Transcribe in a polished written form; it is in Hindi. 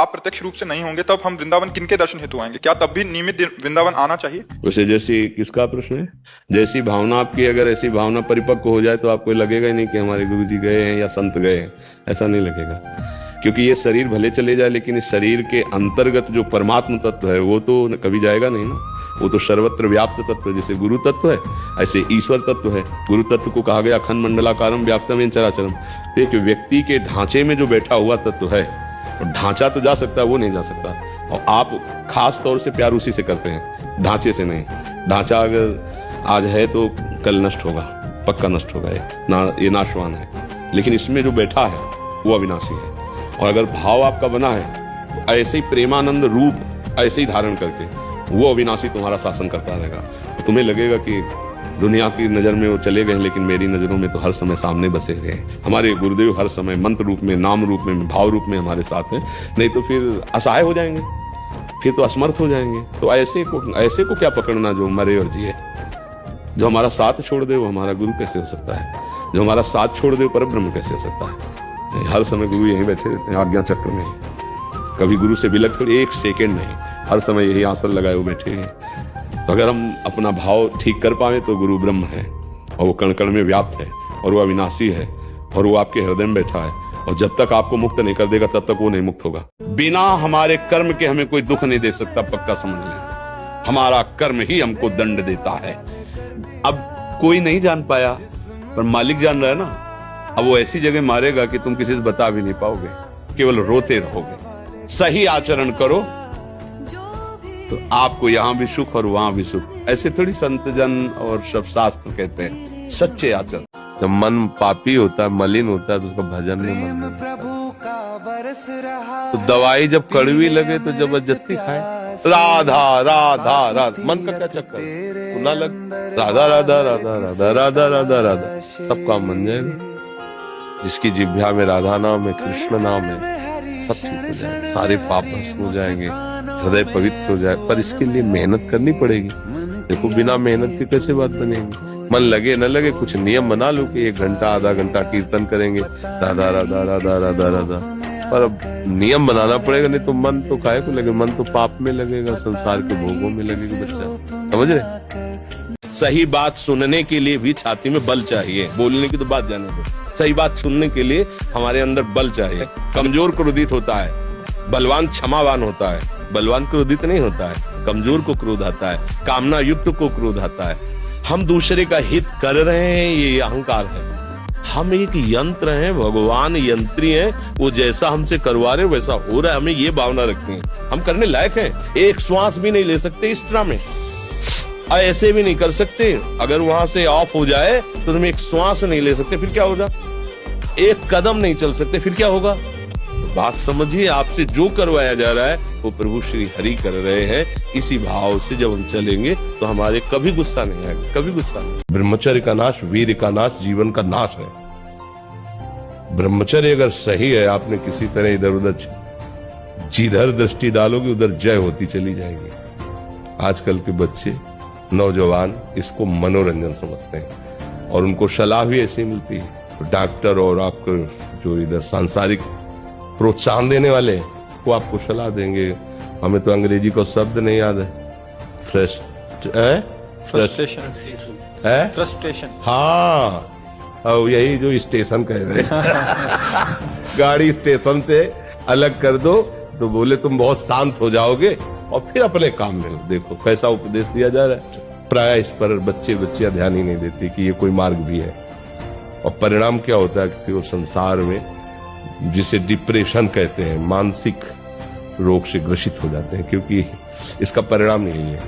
आप प्रत्यक्ष रूप से नहीं होंगे तब हम वृंदावन किनके दर्शन हेतु आएंगे? क्या तब भी नियमित वृंदावन आना चाहिए? वैसे जैसी किसका प्रश्न है, जैसी भावना आपकी, अगर ऐसी भावना परिपक्व हो जाए तो आपको लगेगा ही नहीं कि हमारे गुरु जी गए हैं या संत गए हैं, ऐसा नहीं लगेगा। क्योंकि ये शरीर भले चले जाए लेकिन इस शरीर के अंतर्गत जो परमात्म तत्व है वो तो कभी जाएगा नहीं ना, वो तो सर्वत्र व्याप्त तत्व है। जैसे गुरु तत्व है ऐसे ईश्वर तत्व है। गुरु तत्व को कहा गया अखंड मंडलाकारम व्याप्तम येन चराचरम। तो एक व्यक्ति के ढांचे में जो बैठा हुआ तत्व है, ढांचा तो जा सकता है, वो नहीं जा सकता। और आप खास तौर से प्यार उसी से करते हैं, ढांचे से नहीं। ढांचा अगर आज है तो कल नष्ट होगा, पक्का नष्ट होगा, ये नाशवान है। लेकिन इसमें जो बैठा है वो अविनाशी है। और अगर भाव आपका बना है तो ऐसे ही प्रेमानंद रूप ऐसे ही धारण करके वो अविनाशी तुम्हारा शासन करता रहेगा। तो तुम्हें लगेगा कि दुनिया की नजर में वो चले गए, लेकिन मेरी नजरों में तो हर समय सामने बसे गए। हमारे गुरुदेव हर समय मंत्र रूप में, नाम रूप में, भाव रूप में हमारे साथ हैं। नहीं तो फिर असहाय हो जाएंगे, फिर तो असमर्थ हो जाएंगे। तो ऐसे को क्या पकड़ना जो मरे और जिए। जो हमारा साथ छोड़ दे वो हमारा गुरु कैसे हो सकता है? जो हमारा साथ छोड़ दे वो परब्रह्म कैसे हो सकता है? हर समय गुरु यहीं बैठे रहते हैं आज्ञा चक्र में। कभी गुरु से विलग थोड़ी एक सेकेंड नहीं, हर समय यही आसन लगाए वो बैठे हैं। तो अगर हम अपना भाव ठीक कर पाए तो गुरु ब्रह्म है और वो कण कण में व्याप्त है और वो अविनाशी है और वो आपके हृदय में बैठा है। और जब तक आपको मुक्त नहीं कर देगा तब तक वो नहीं मुक्त होगा। बिना हमारे कर्म के हमें कोई दुख नहीं दे सकता, पक्का समझ लें। हमारा कर्म ही हमको दंड देता है। अब कोई नहीं जान पाया पर मालिक जान रहा है ना। अब वो ऐसी जगह मारेगा कि तुम किसी से बता भी नहीं पाओगे, केवल रोते रहोगे। सही आचरण करो तो आपको यहाँ भी सुख और वहां भी सुख। ऐसे थोड़ी संत जन और सब शास्त्र कहते हैं, सच्चे आचरण। जब मन पापी होता है, मलिन होता है तो उसका भजन में मन नहीं। तो दवाई जब कड़वी लगे तो जबरदस्ती खाए। राधा राधा राधा, मन का क्या चक्कर, तो ना लग राधा राधा राधा राधा राधा राधा राधा, सब काम बन जाएगा। जिसकी जिह्वा में राधा नाम है, कृष्ण नाम है, सब ठीक हो जाएगा, सारे पाप नष्ट हो जाएंगे, हृदय पवित्र हो जाए। पर इसके लिए मेहनत करनी पड़ेगी। देखो बिना मेहनत के कैसे बात बनेगी? मन लगे न लगे कुछ नियम बना लो कि 1 घंटा आधा घंटा कीर्तन करेंगे राधा राधा राधा राधा राधा। पर अब नियम बनाना पड़ेगा, नहीं तो मन तो काहे को लगे, मन तो पाप में लगेगा, संसार के भोगों में लगेगा। बच्चा समझ रहे? सही बात सुनने के लिए भी छाती में बल चाहिए। बोलने की तो बात जाने दो, सही बात सुनने के लिए हमारे अंदर बल चाहिए। कमजोर क्रोधित होता है, बलवान क्षमावान होता है। बलवान क्रोधित नहीं होता है, कमजोर को क्रोध आता है, कामना युक्त को क्रोध आता है। हम दूसरे का हित कर रहे हैं ये अहंकार है। हम एक यंत्र हैं, भगवान यंत्री हैं, वो जैसा हमसे करवा रहे वैसा हो रहा है, हमें ये भावना रखनी है। हम करने लायक हैं। एक श्वास भी नहीं ले सकते इस तरह में, ऐसे भी नहीं कर सकते। अगर वहां से ऑफ हो जाए तो तुम एक श्वास नहीं ले सकते, फिर क्या होगा? एक कदम नहीं चल सकते, फिर क्या होगा? बात समझिए, आपसे जो करवाया जा रहा है वो प्रभु श्री हरि कर रहे हैं। इसी भाव से जब हम चलेंगे तो हमारे कभी गुस्सा नहीं आएगा, कभी गुस्सा नहीं। ब्रह्मचर्य का नाश, वीर का नाश, जीवन का नाश है। ब्रह्मचर्य अगर सही है, आपने किसी तरह इधर उधर जिधर दृष्टि डालोगे उधर जय होती चली जाएगी। आजकल के बच्चे नौजवान इसको मनोरंजन समझते हैं और उनको सलाह भी ऐसी मिलती है। डॉक्टर और आपको जो इधर सांसारिक प्रोत्साहन देने वाले वो आपको सलाह देंगे। हमें तो अंग्रेजी को शब्द नहीं याद है। फ्रस्ट्रेशन। हाँ, यही जो स्टेशन कह रहे हैं गाड़ी स्टेशन से अलग कर दो तो बोले तुम बहुत शांत हो जाओगे और फिर अपने काम में हो। देखो कैसा उपदेश दिया जा रहा है। प्राय इस पर बच्चियां ध्यान ही नहीं देती कि ये कोई मार्ग भी है। और परिणाम क्या होता है कि वो संसार में जिसे डिप्रेशन कहते हैं, मानसिक रोग से ग्रसित हो जाते हैं, क्योंकि इसका परिणाम यही है।